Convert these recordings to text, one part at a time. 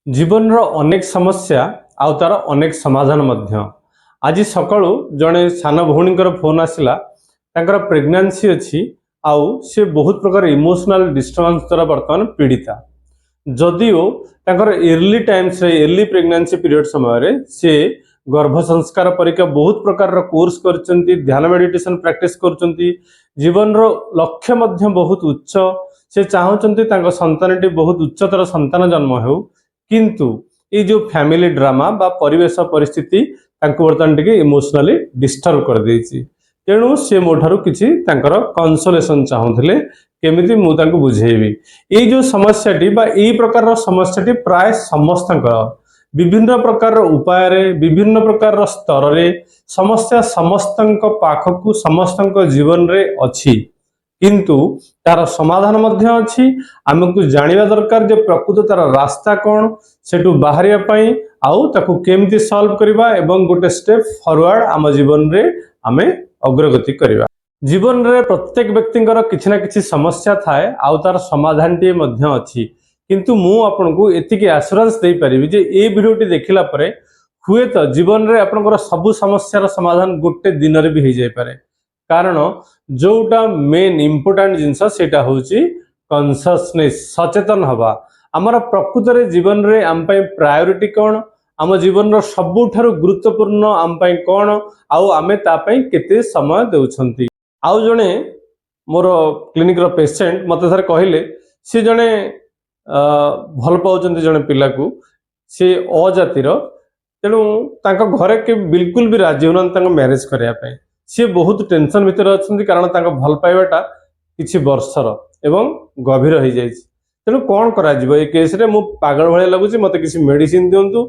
जीवन रो अनेक समस्या आउ तार अनेक समाधान मध्य। आज सकाळु जड़े सान भौणीकर फोन आसला तांकर प्रेगनेंसी अच्छी आउ से बहुत प्रकार इमोशनल डिस्टर्बेंस द्वारा बर्तमान पीड़िता। जदिओ तांकर early times early pregnancy period समय से गर्भ संस्कार परीक्षा बहुत प्रकार कोर्स करचंती, ध्यान मेडिटेशन प्रैक्टिस करचंती, जीवन रो लक्ष्य मध्य बहुत उच्च। से चाहचंती तांको संतानटी बहुत उच्चतर संतान जन्म हो, किंतु ये जो फैमिली ड्रामा बा परिवेश परिस्थिति तांको वर्तमान टिके इमोशनली डिस्टर्ब कर देछि। तेणु से मोठारु किछि तांकर कंसोलेशन चाहुथिले केमिति मु तांको बुझेबी। ये जो समस्याटी बा एई प्रकार समस्याटी प्राय समस्तंकर विभिन्न प्रकार उपाय रे विभिन्न प्रकार स्तर रे समस्या समस्तंक पाखकु समस्तंक जीवन रे अछि, किंतु तार समाधान मध्य अछि। आमको जानिबा दरकार जे प्रकृत तार रास्ता कौन, सेटु बाहरिया पई आउ ताकू केमिति सॉल्व करिबा एवं गोटे स्टेप फॉरवर्ड आम जीवन रे आमे अग्रगति करिबा। जीवन रे प्रत्येक व्यक्तिंकर किछि ना किछि समस्या थाए आउ तार समाधान टी मध्य अछि, किंतु मु आपनको एतिके एश्योरेंस देई परिबि जे ए भिडियोटी देखिला परे हुए तो जीवन रे आपनकर सब समस्यार समाधान गोटे दिन रे भी हो जाय पारे। कारण जोटा मेन इंपोर्टेंट जिनस सेटा होची कॉन्शियसनेस, सचेतन हवा। आमर प्रकृत रे जीवन रे आम पई प्रायोरिटी कौन, आम जीवन रो सबुठारु गुरुत्वपूर्ण आम पई कौन, आउ आमे ता पई केते समय देउछंती। आउ जणे मोर क्लिनिक रो पेशेंट मते थरे कहिले से जणे भल पाउछंती जणे पिला को, से अजातिर, तेणु तांको घरे के बिल्कुल भी राजी होनन तांको मैरिज करिया पई। सी बहुत टेंशन भितर अच्छी, कारण तांको भल पाइबाटा किछि वर्षर एवं गभीर हो जाए। तेणु कौन करा जिवो ए केस रे मु पागल भले लगुची, मते किछि मेडिसिन दियंतु,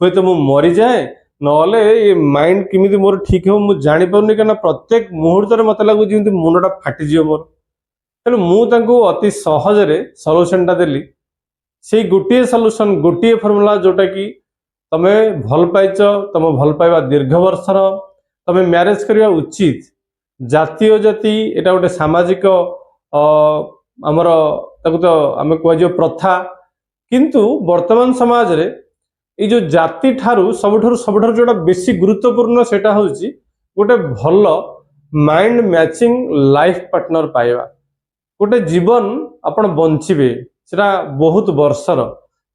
होय तो मु मरि जाए, नले ए माइंड किमिति मोर ठीक हो मु जानि परनी। कारण प्रत्येक मुहूर्त रे मते लागु जिंति मुंडटा फाटि जियो मोर। तेणु मु तांको अति सहज रे सॉल्यूशनटा देली। से गोटे सॉल्यूशन, गोटे फॉर्मूला जोटा कि तमे भल पाइच, तम भल पाइबा दीर्घ वर्षर, तमे मैरिज करिया उचित। जातीय जाति एटा गोटे सामाजिक आमर ताकू तो आमे कहजो प्रथा, किंतु वर्तमान समाज रे ए जो जाति ठारू सबठारू जोटा बेसी गुरुत्वपूर्ण सेटा होची गोटे भल माइंड मैचिंग लाइफ पार्टनर पाइबा। गोटे जीवन आपण बंचिबे सेटा बहुत वर्षर।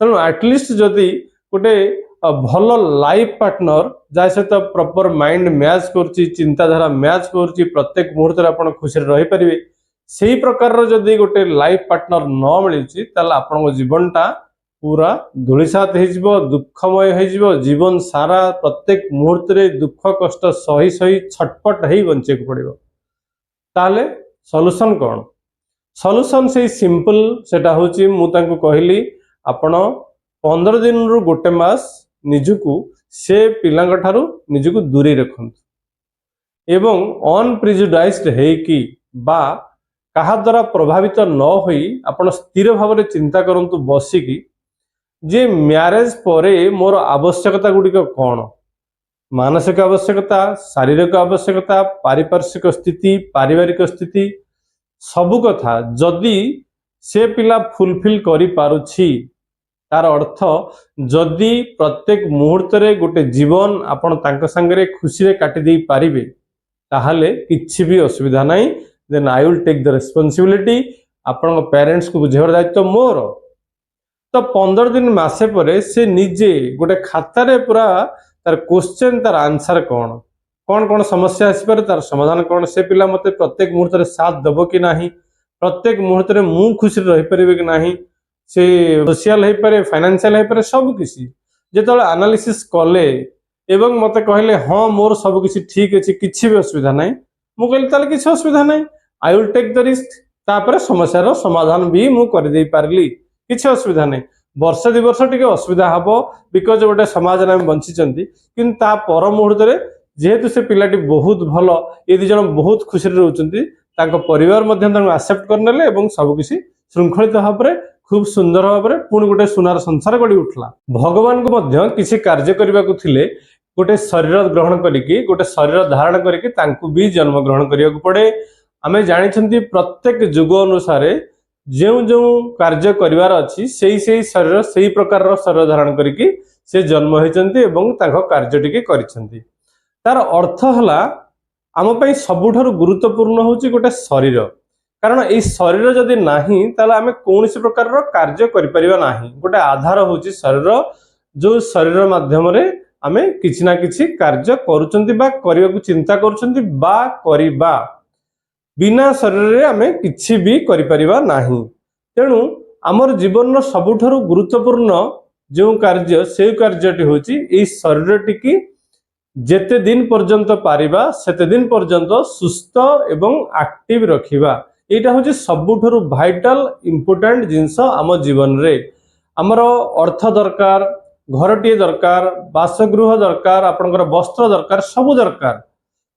तेणु एटलिस्ट जदि गोटे भल लाइफ पार्टनर जा सहित प्रॉपर माइंड मैच करची, चिंताधारा मैच करची, प्रत्येक मुहूर्त रे आपण खुशी रही परिबे, सेही प्रकार रो जदि गोटे लाइफ पार्टनर न मिलुची ताले आपन जीवनटा पूरा धूलिसात हो जिवो, दुखमय हो जिवो। जीवन सारा प्रत्येक मुहूर्त रे दुख कष्ट सही सही छटपट हेई बंचे को पड़िबो। ताले सॉल्यूशन कोन? सॉल्यूशन से सिंपल सेटा होची, मु तांको कहली आपण 15 दिन रु गोटे मास निजुकु से पिलांग ठारू निजुकु दूरी रखंतु एवं अनप्रिजुडाइज्ड है कि बा कहा द्वारा प्रभावित न होई आपण स्थिर भाव में चिंता करंतु बसिकी जे मैरिज परे मोर आवश्यकता गुड़िक कौन, मानसिक आवश्यकता, शारीरिक आवश्यकता, पारिपार्श्विक स्थिति, पारिवारिक स्थिति, सबु कथा जदि से पिला फुलफिल करि पारुछि, तार अर्थ जदि प्रत्येक मुहूर्त रे गोटे जीवन आपण तांका संगे खुशी रे काटि दे पारिबे, ताहाले किछि भी असुविधा नाही। Then I will take the responsibility. आपण पेरेंट्स को बुझेबार दायित्व मोर। तो 15 दिन मासे परे से निजे गोटे खाता रे पूरा तार क्वेश्चन, तार आंसर कौन कौन कौन समस्या आसी पारे, तार समाधान कौन, से पिला मते प्रत्येक मुहूर्त रे साथ दबो कि नाही, प्रत्येक मुहूर्त रे मु खुशी रही परिबे कि नाही, से सोशल है पारे, फाइनेंशियल है पारे, सब किसी जेतले एनालिसिस कले एवं मते कहले हाँ मोर सब किसी ठीक अछि, किछि भी असुविधा नाही, मु कहले ताले किछि असुविधा नाही, I will take the risk. तापर समस्यार समाधान भी मु कर दे पारली, किछि असुविधा नाही। वर्ष 2 वर्ष टिके असुविधा हबो बिकॉज गोटे समाज रे हम बंची चंती, किंतु ता पर मुहूर्त रे जेहेतु से पिलाटी बहुत भलो, ए दि जण बहुत खुशी रे रहउचंती, ताको परिवार मध्य ताको एक्सेप्ट करनेले एवं सब किछि श्रृंखलित भाव रे खूब सुंदर भाव में पुणी गोटे सुनार संसार गढ़ी उठला। भगवान को मध्य किसी कार्य करने को थिले गोटे शरीर ग्रहण करिकी, गोटे शरीर धारण करिकी तांकु भी जन्म ग्रहण करिया को पड़े। आमे जानिछंती प्रत्येक जुग अनुसार जो जो कार्य करिवार अछि सेही शरीर सेही प्रकार शरीर धारण करिकी से जन्म होइचंती एवं ताଙ୍କ कार्यटिके करिसंती। तार अर्थ हला आम पई सबुठारु गुरुत्वपूर्ण होची गोटे शरीर, कारण ए शरीर जदि नाही ताले आमे कोनोसी प्रकार कार्य करि परिबा नाही। गोटे आधार होची शरीर, जो शरीर माध्यम रे आमे किछि ना किछि कार्य करूचंती बा करिबाकू चिंता करूचंती बा करिबा, बिना शरीर रे आमे किछि भी करि परिबा नाही। तेणु आमर जीवन सबुठारु गुरुत्वपूर्ण जो कार्य से कार्यटी होची ए शरीर टिकी जेते दिन पर्यंत पारिबा सेते दिन पर्यंत सुस्थ एवं एक्टिव रखिबा। एटा होची सबुठारु भाइटल इंपोर्टेंट जिंस आम जीवन रे। आमर अर्थ दरकार, घरटीए दरकार, बासगृह दरकार, आपनकर वस्त्र दरकार, सब दरकार,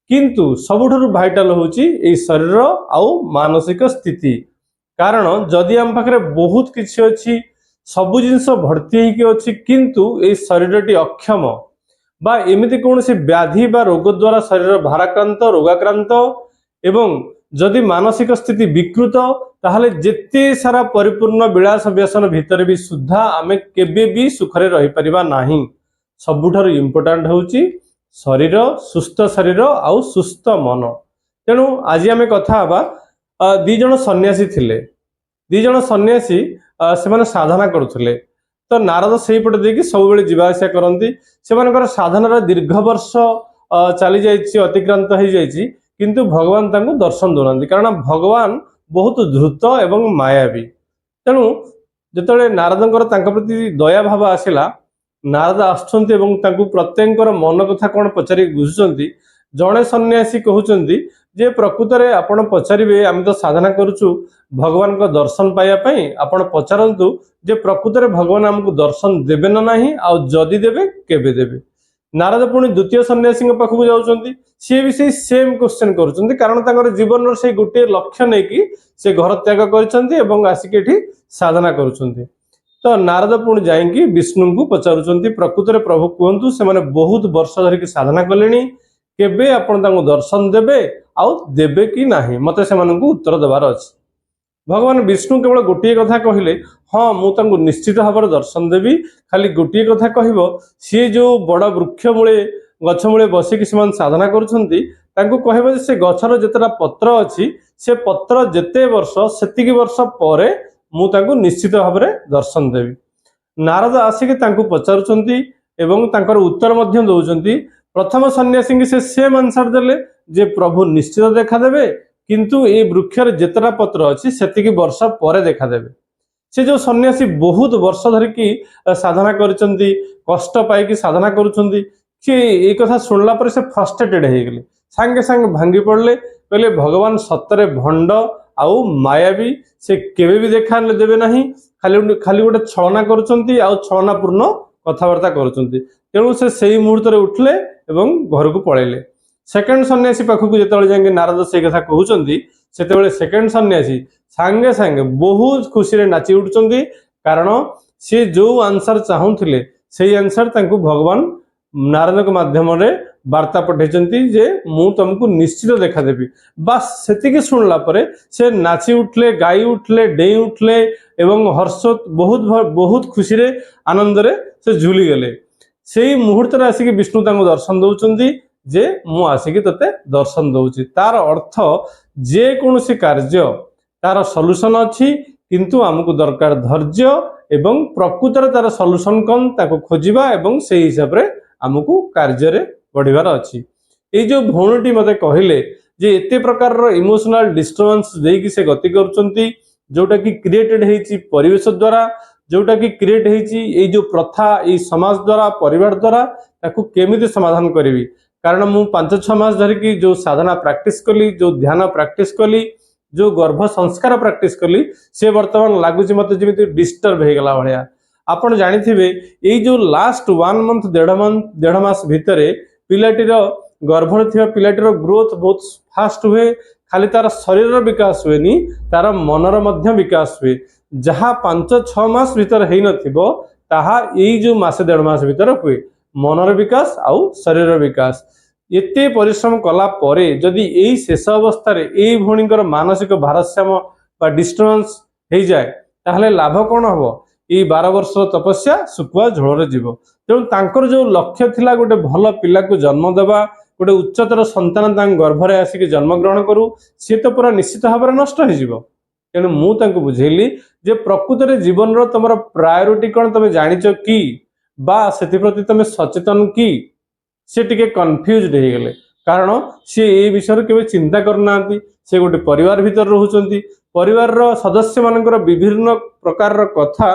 किंतु सबुठारु भाइटल होची ए शरीर आउ मानसिक स्थिति। कारण जदि आम पाखरे बहुत किछि अछि, सबु जिंस भर्ती होइके अछि, किंतु ए शरीरटी अक्षम बा एमिति कोनोसी व्याधि बा रोग द्वारा शरीर भाराक्रांत रोगाक्रांत एवं जदि मानसिक स्थिति विकृत, ताहले जेते सारा परिपूर्ण विलास व्यसन भितर भी सुद्धा आमे केबे भी सुखरे रहि परिबा नाही। सबुठारु इंपोर्टेंट होची शरीर, सुस्थ शरीर आउ सुस्थ मन। तेणु आज आमे कथा हबा दी जण सन्यासी थिले। दी जण सन्यासी सेमाने साधना करुथिले। तो नारद सेही पटे देकी सब बेले जीवा आसिया करंती। सेमानकर साधनार दीर्घ वर्ष चली जाइछि, अतिक्रांत हो जाइछि, किंतु भगवान तांको दर्शन दोनांती, कारण भगवान बहुत द्रुत एवं मायावी। तेणु जेतले नारदंकर तांका प्रति दया भाव आसिला, नारद आछंती एवं तांको प्रत्येककर मन कथा कोन पचारि बुझुचंती। जणे सन्यासी कहउचंती जे प्रकृत रे आपण पचारिबे आमे तो साधना करूछु भगवान को दर्शन पाया पई, आपण पचारंतु जे प्रकृत रे भगवान हमकु दर्शन देबे ना नाही, आ जदि देबे केबे देबे। नारद पुणी द्वितीय सन्यासी पाखक जाउचंती, सी भी से सेम क्वेश्चन करूचंती, कारण तांकर जीवन से गोटे लक्ष्य नै कि से घर त्याग करिसंती एवं आसिक एठी साधना करूचंती। तो नारद पुणी जाइकी विष्णु को पचारुचंती, प्रकृत रे प्रभु कहंतु से माने बहुत वर्ष धरि की साधना कलेनी, केबे आपण तांको दर्शन देबे आउ देबे कि नाही, मते से मानकु उत्तर देबार अछि। भगवान विष्णु केवल गोटे कथा कहले, हाँ मु तांको निश्चित भाव दर्शन देवी, खाली गोटे कथा कहबो सी जो बड़ वृक्ष मूले गछ मूले बसिकी से साधना करुछंती, तांको कहबो जे से गछर जेतरा पत्र अछि से पत्र जेते वर्ष सेतिकी वर्ष परे मु तांको निश्चित भाव दर्शन देवी। नारद आसिक तांको पचारुछंती एवं तांकर उत्तर मध्य दउछंती। प्रथम सन्यासी की से सेम आंसर देले जे प्रभु निश्चित देखा देबे, किंतु ए वृक्षर जेतरा पत्र अछि सेतिकी वर्ष परे देखा देबे। से जो सन्यासी बहुत वर्ष धरि की साधना करिसंती, कष्ट पाई की साधना करूछंती, कि ए कथा सुनला पर से फ्रस्ट्रेटेड हे गेले, संगे संगे भांगी पड़ले, कहले भगवान सतरे भंड आउ मायावी, से केबे भी देखा देबे नाही, खाली खाली गोटे छलना करूछंती आउ छलना पूर्ण कथावार्ता करूछंती। तेणु से सेही मुहूर्त रे उठले एवं घर को पळेले। सेकेंड सन्यासी पाखक जेतବେଳେ जाके नारद से कथा कहउचंती, सेतेବେଳେ सेकेंड सन्यासी संगे संगे बहुत खुशी रे नाची उठुचंती, कारण से जो आंसर चाहूथिले सेही आंसर तांको भगवान नारद के माध्यम रे वार्ता पठेचंती जे मु तुमको निश्चित देखा देबी। बस सेतिके सुनला परे से नाची उठले, गाई उठले, डेई उठले एवं हर्ष बहुत बहुत खुशी रे आनंद रे से झूली गले। सेही मुहूर्त रे आसिक विष्णु तांको दर्शन दउचंती जे मु आसिक तते दर्शन दउची। तार अर्थ जे कोनोसी कार्य तार सॉल्यूशन अछि, किंतु हमकु दरकार धैर्य एवं प्रकृत रे तार सॉल्यूशन कोन ताको खोजिबा एवं सेही हिसाब रे हमकु कार्य रे बढ़िबार अछि। ए जो भौणटी मते कहिले जे एते प्रकार रो इमोशनल डिस्टर्बेंस देकी से गति करूचंती, जोटा कि क्रिएटेड हेची परिवेश द्वारा, जोटा कि क्रिएट हेची ए जो प्रथा ए समाज द्वारा परिवार द्वारा, ताकू केमिति समाधान करिवि। कारण मु 5-6 मास धरि की जो साधना प्रैक्टिस कली, जो ध्यान प्रैक्टिस कली, जो गर्भ संस्कार प्रैक्टिस कली, से वर्तमान लागुची मते जेमिति डिस्टर्ब हे गला भलिया। आपण जानिथिबे ए जो लास्ट 1 मंथ 1.5 मास भितरे पिलाटीर गर्भर थिबा पिलाटीर ग्रोथ बहुत फास्ट हुए। खाली तार शरीर विकास हुएनी, तार मनर मध्य विकास हुए। जहा 5-6 मास भीतर हेई नथिबो ताहा एई जो मासे 1.5 मास भीतर हुए, मनर विकास आउ शरीर विकास। एते परिश्रम कला परे जदि एई शेष अवस्था रे एई भणीकर मानसिक भारसाम्य बा डिस्टर्बेंस हो जाए ताहले लाभ कौन हम ये 12 वर्ष तपस्या सुकुआ झोल जीव तेणु जो लक्ष्य थिला गोटे भल पिला को जन्म देवा गोटे उच्चतर संतान गर्भरे आसिक जन्म ग्रहण करू सी तो पूरा निश्चित भाव में नष्ट हो तेणु मुझे बुझेली जे प्रकृत में जीवन तुम प्रायोरिटी कौन तुम जानिच कि बा से प्रति तुम सचेतन कि सी टिके कन्फ्यूज हो गले कारण सी ए विषय केवे चिंता करना से गोटे परिवार भीतर रोचंती परिवार सदस्य मानकर विभिन्न प्रकार कथा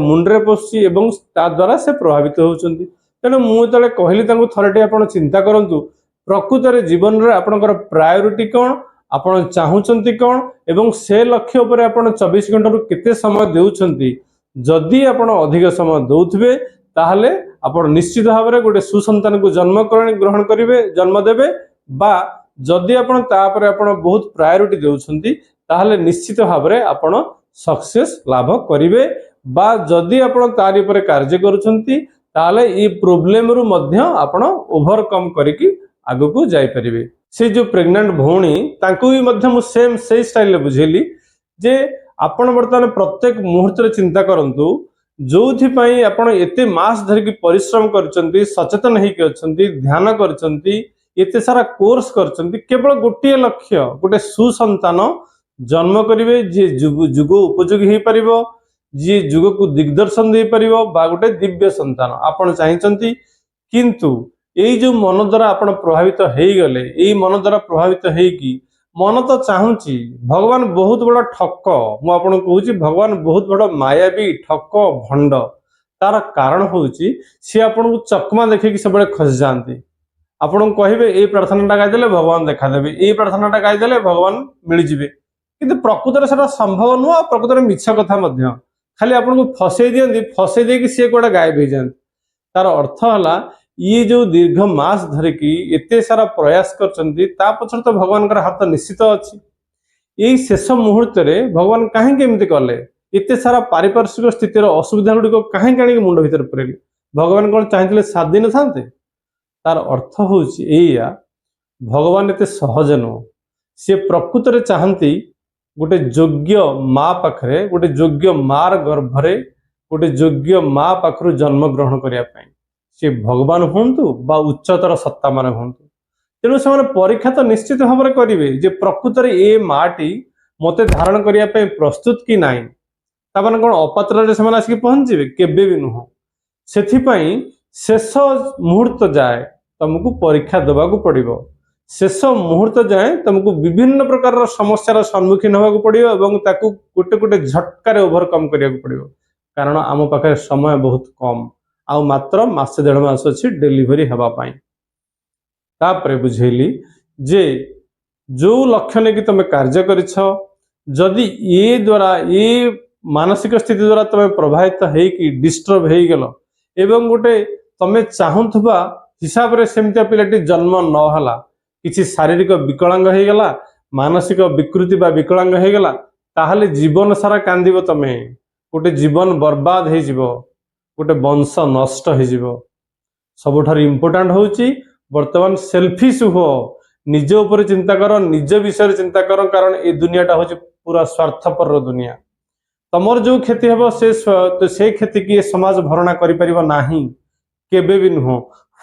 मुंडरे पशुची एवं ता द्वारा से प्रभावित होती तेणु मुझे कहली थरटे आप चिंता करूँ प्रकृत में जीवन में आपंकर प्रायोरिटी कौन आपण चाहूँगी कौन एवं से लक्ष्य उपर आप 24 घंटा केते समय देउछंती जदि आपण अधिक समय दौथे ताहले आपण निश्चित भाव में गोटे सुसंतान को जन्म ग्रहण करेंगे जन्म देवे बा जदि आपण तापर आपण बहुत प्रायोरिटी देउछंती ताहले निश्चित भाव में आपण सक्सेस लाभ करेंगे बा जदि आपण तारि पर कार्य करूछंती ताहले ई प्रॉब्लम रु मध्य आपण ओवरकम करिकि आगु को जाई परिबे से जो प्रेग्नेंट भौणी तांको भी मध्य मु सेम से स्टाइल बुझेली जे आपण वर्तमान प्रत्येक मुहूर्त चिंता करंतु जोथि पई आपण एते मास धरिकी परिश्रम करचंती सचेतन हेकि अछंती ध्यान करचंती एते सारा कोर्स करचंती केवल गोटे लक्ष्य गोटे सुसंतान जन्म करिवे जे जुग उपयोगी हे परिबो जे जुग को दिग्दर्शन दे परिबो बा गोटे दिव्य संतान आपण चाहिचंती किंतु यही जो मन द्वारा आपण प्रभावित हो गले यही मन द्वारा प्रभावित होगी मन तो चाहूँगी भगवान बहुत बड़ा ठक मु आपन कहूँ भगवान बहुत बड़ा मायावी ठक भंड तार कारण हूँ सी आपन को चकमा देखे सब खसी जाती आपन कहे ये प्रार्थना गाईदे भगवान देखादेवे ये प्रार्थना गाईदे भगवान मिलଯିवे किंतु प्रकृत में संभव नुह प्रकृत में मिछ कथा खाली आपन को फसई दिखती फसई देकी सी कौटे गायब हो जाती तार अर्थ है ये जो दीर्घ मास धरिकी एते सारा प्रयास करचंती ता पछर तो भगवान का हाथ निश्चित अच्छी यही शेष मुहूर्त रे भगवान कहीं एमती कले एते सारा पारिपार्श्विक स्थितिर असुविधा गुड़िक कहीं मुंड भीतर पुरेले भगवान कौन चाहते 7 दिन था तार अर्थ हूँ भगवान एते सहज नुह सी प्रकृत में चाहती गोटे योग्य माँ पाखरे गोटे योग्य मार गर्भरे गोटे योग्य माँ पाखरु जन्म ग्रहण करने सी भगवान हूँ बा उच्चतर सत्ता मान हूँ तेणु से परीक्षा तो निश्चित भाव में करेंगे जे प्रकृत में ये माटी मत धारण करने प्रस्तुत कि नाई ताने कौन अपात्र से आसिक पहुँचे केबे भी नुह से शेष मुहूर्त जाए तुमको परीक्षा देवाक पड़ो शेष मुहूर्त जाए तुमको विभिन्न प्रकार समस्यार सम्मुखीन होगा पड़ो गोटे गोटे झटकार ओवरकम करने पड़ो कारण आम पाखे समय बहुत कम आउ मात्र मासे 1.5 मास अच्छी डेलीवरी हवापाई तापरे बुझेली जे जो लक्ष्य नहीं कि तुम कार्य करिछ जदि ये द्वारा ये मानसिक स्थिति द्वारा तुम प्रभावित है कि डिस्टर्ब हो गल एवं गोटे तुम चाहूबा हिसाब से सेमती पिलाटी जन्म नहला किसी शारीरिक विकलांग हो गला मानसिक विकृति बा विकलांग हो गला ताहले जीवन सारा कांदिबो तमे गोटे जीवन बर्बाद हो जिवो गोटे वंश नष्ट हो सबुठार इम्पोर्टाट हूँ बर्तमान सेल्फिश हो निज उपर चिंता कर निज विषय चिंता कर कारण ये दुनियाटा हूँ पूरा स्वार्थपर दुनिया तमर जो क्षति हम से क्षति की समाज भरणा केबे भी नुह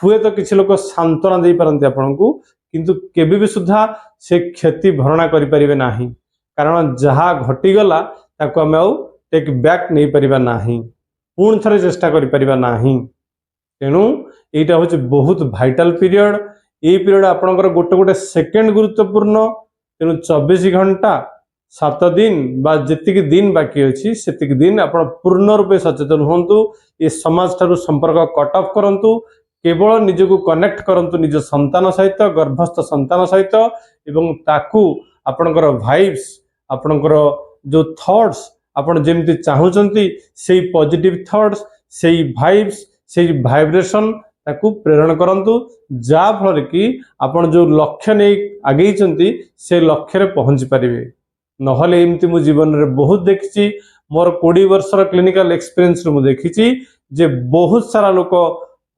हुए तो किसी लोग सांत्वना दे पारती आपन को किंतु केबे भी सुधा से क्षति भरणा करें ना कारण जहाँ घटीगला ताको आम आउ टेक बैक नहीं पारिबा नाही पुणी थे चेष्टा करें तेणु यहाँ हूँ बहुत भाइटाल पीरियड ये पीरियड आपंकर गोटे गोटे सेकेंड गुरुत्वपूर्ण तेणु 24 घंटा 7 दिन बा जी दिन बाकी अच्छी से दिन आप पूर्ण रूपे सचेतन हूँ ये समाज ठारू संपर्क कट ऑफ करूँ केवल निजको कनेक्ट करूँ निज संतान सहित गर्भस्थ संतान सहित एवं ताकू आपणकर भाइब्स आपणकर जो थॉट्स आपण जेमती चाहूचंती से पॉजिटिव थॉट्स से भाइब्स से वाइब्रेशन ताकू प्रेरण करंतु जा फल कि आपण जो लक्ष्य नहीं आगे चंती से लक्ष्य रे पहुंची पारिबे नहले एमती मु जीवन रे बहुत देखिछि मोर 20 वर्षर क्लिनिकल एक्सपीरियंस रे मु देखिछि जे बहुत सारा लोक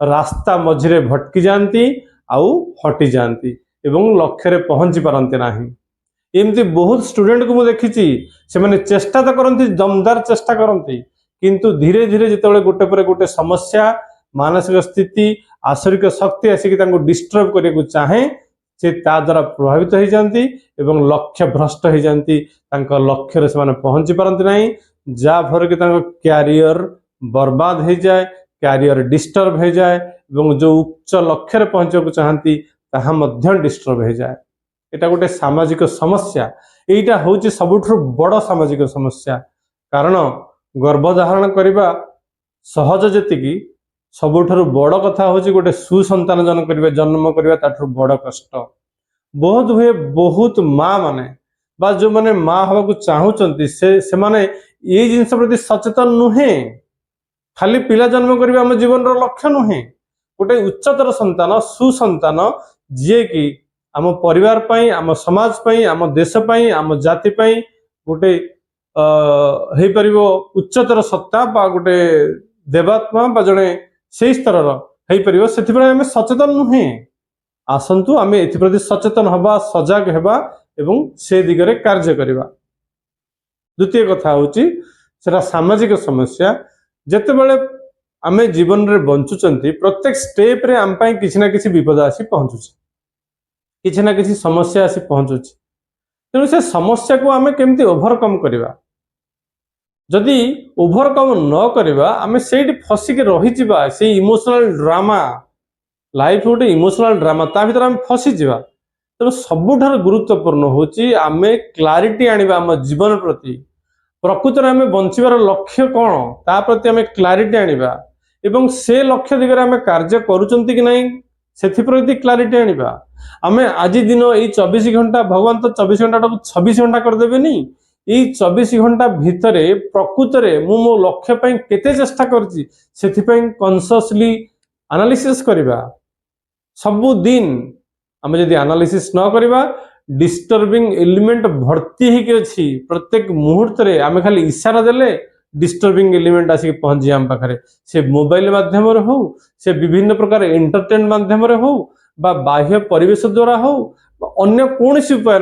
रास्ता मझिरे भटकी जाती आउ हटी जाती एवं लक्ष्य रे पहुंची पारंते नाही एमती बहुत स्टूडेंट को मुझे देखी से मैंने चेष्टा तो करती दमदार चेष्टा करती किंतु धीरे धीरे जिते गोटे पर गोटे समस्या मानसिक स्थिति आसरिक शक्ति आसिक डिस्टर्ब करने को चाहे से ता द्वारा प्रभावित हो जाती एवं लक्ष्य भ्रष्ट हो जाती लक्ष्य से पहुंची पारती ना जहाँफल कि क्यारियर बर्बाद हो जाए क्यारियर डिस्टर्ब हो जाए एवं जो उच्च लक्ष्य पहुंचा चाहती ताहा डिस्टर्ब हो जाए। यहाँ गोटे सामाजिक समस्या यहाँ हूँ सबुठ बड़ सामाजिक समस्या कारण गर्भधारण करने सहज जी सबुठारु बड़ कथा हूँ गोटे सुसंतान जन्म करने बड़ कष्ट बहुत हुए बहुत माँ माने बा जो माने माँ हवा को चाहूँगी से माने ये जिनस प्रति सचेतन नुहे खाली पिला जन्म करने आम जीवन लक्ष्य नुहे गोटे उच्चतर संतान सुसंतान जी कि आम परिवार पाई आम समाज पाई आम देश पाई आम जाति पाई गोटे हो पार उच्चतर सत्ता बा गोटे देवात्मा बा जड़े से स्तर हो पार आम सचेतन नुहे आसतु आम एप्रति सचेतन हवा सजग हवा एवं से दिगरे कार्य करवा। द्वितीय कथा हूँ सामाजिक समस्या जितेबाला आम जीवन में बंचुंट प्रत्येक स्टेप रे आम किसी ना किसी विपद आसी पहुँचुचे किसी ना किसी समस्या आसी पहुँचुचे तेणु से समस्या को आम केमती ओभरकम करवा जदि ओभरकम न करवा आम से फसिक रही से इमोशनल ड्रामा लाइफ गोटे इमोशनल ड्रामा ता भीतर आम फसीजा तेणु सबुठार गुरुत्वपूर्ण हूँ आम क्लारिटी आनिबा आम जीवन प्रति प्रकृत में आम बंचार लक्ष्य कौन ता प्रति आम क्लारिटी आनिबा एवं से लक्ष्य दिगरे आम कार्य करुचंती कि नहीं से क्लारिटी आनिबा आम आज दिन ये 24 घंटा भगवान तो 24 घंटा 26 घंटा करदेवेनी ये 24 घंटा भितर प्रकृत में मु मो लक्ष्य पाई केते चेष्टा करछि सेथिपाई कॉन्शियसली एनालिसिस करबा सबु दिन आम जदि एनालिसिस न करबा डिस्टर्बिंग एलिमेंट भर्ती ही अच्छी प्रत्येक मुहूर्त रे आम खाली इशारा देले डिस्टर्बिंग एलिमेंट आसिक पहुंची आम पाखे से मोबाइल माध्यम हो से विभिन्न प्रकार एंटरटेन माध्यम हो बा बाह्य परिवेश द्वारा हो अन्य कौन सी उपाय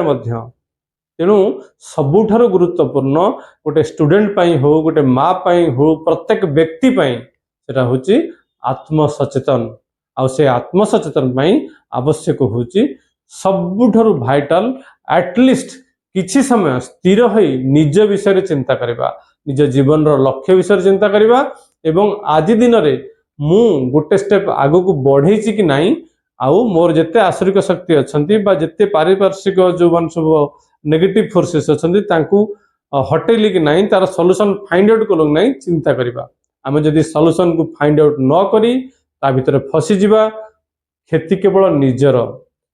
तेणु सबुठारु गुरुत्वपूर्ण गोटे स्टूडेंट पाई हो गोटे माँ पाई हो प्रत्येक व्यक्ति पाई सेटा होची आत्मसचेतन आ से आत्मसचेतन पाई आवश्यक होची सबुठारु भाइटाल एटलिस्ट किछि समय स्थिर होई निज विषय चिंता करबा निज जीवन रो लक्ष्य विषय चिंता करबा एवं आज दिन रे मु गोटे स्टेप आगो को बढ़ेछि कि नाही आउ मोर जते आश्रिक शक्ति अछंती बा जते पारिपार्श्विक जो वन सब नेगेटिव फोर्सेस अछंती तांकू हटेली कि नाही तार सॉल्यूशन फाइंड आउट कलो नाही चिंता करबा आमे जदि सॉल्यूशन को फाइंड आउट न करी ता भीतर फसी जिबा क्षति केवल निजर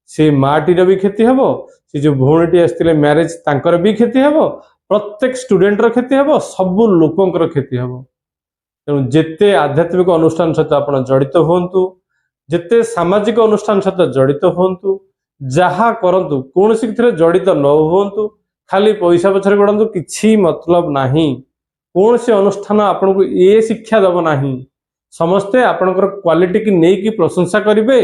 से माटीर भी क्षति हेबो से जो भौणीटी आसते मैरेज तांकर भी क्षति हेबो प्रत्येक स्टूडेंट रो क्षति हेबो सबु लोकंकर क्षति हेबो तेणु जेते आध्यात्मिक अनुष्ठान सहित आपण जड़ित होंतु जेते सामाजिक अनुष्ठान सहित जड़ित होंतु जहा करंतु कौन सी जड़ित न होंतु खाली पैसा पछरे गड़ंतु किछि मतलब नाही कौन सी अनुष्ठान आपन को ये शिक्षा दब नाही समस्ते आपनकर क्वालिटी की नहीं की प्रशंसा करिवे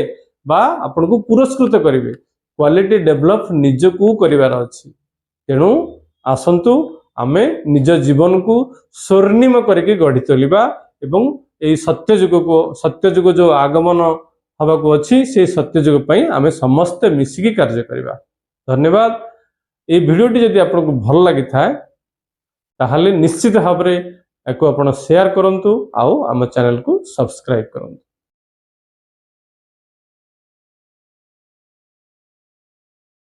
बा आपन को पुरस्कृत करिवे क्वालिटी डेवलप निज को करिवार अछि तेणु आसंतु आमे निज जीवन को स्वर्णिम करके गढ़ी तोलिबा एवं एई सत्य जुग जो आगमन हवा को अच्छी से सत्य जुग पई आमे समस्त मिसिकी कार्य करिबा। धन्यवाद। ये वीडियोटी जदि आपको भल लगी थाए ताहले निश्चित भाव में एको आपण शेयर करंतु आउ आम चैनल को सब्सक्राइब करंतु।